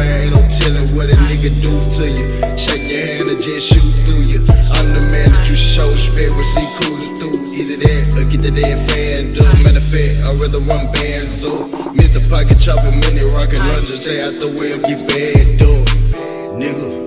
man, ain't no telling what a nigga do to you. Shake your hand or just shoot through you. I'm the man that you show respect, but see cruising through. Either that or get the dead fan done. Matter of fact, I'd rather run bands up. Mr. Pocket Chopper, mini rockin' lunges, stay out the way or get bad up. Nigga.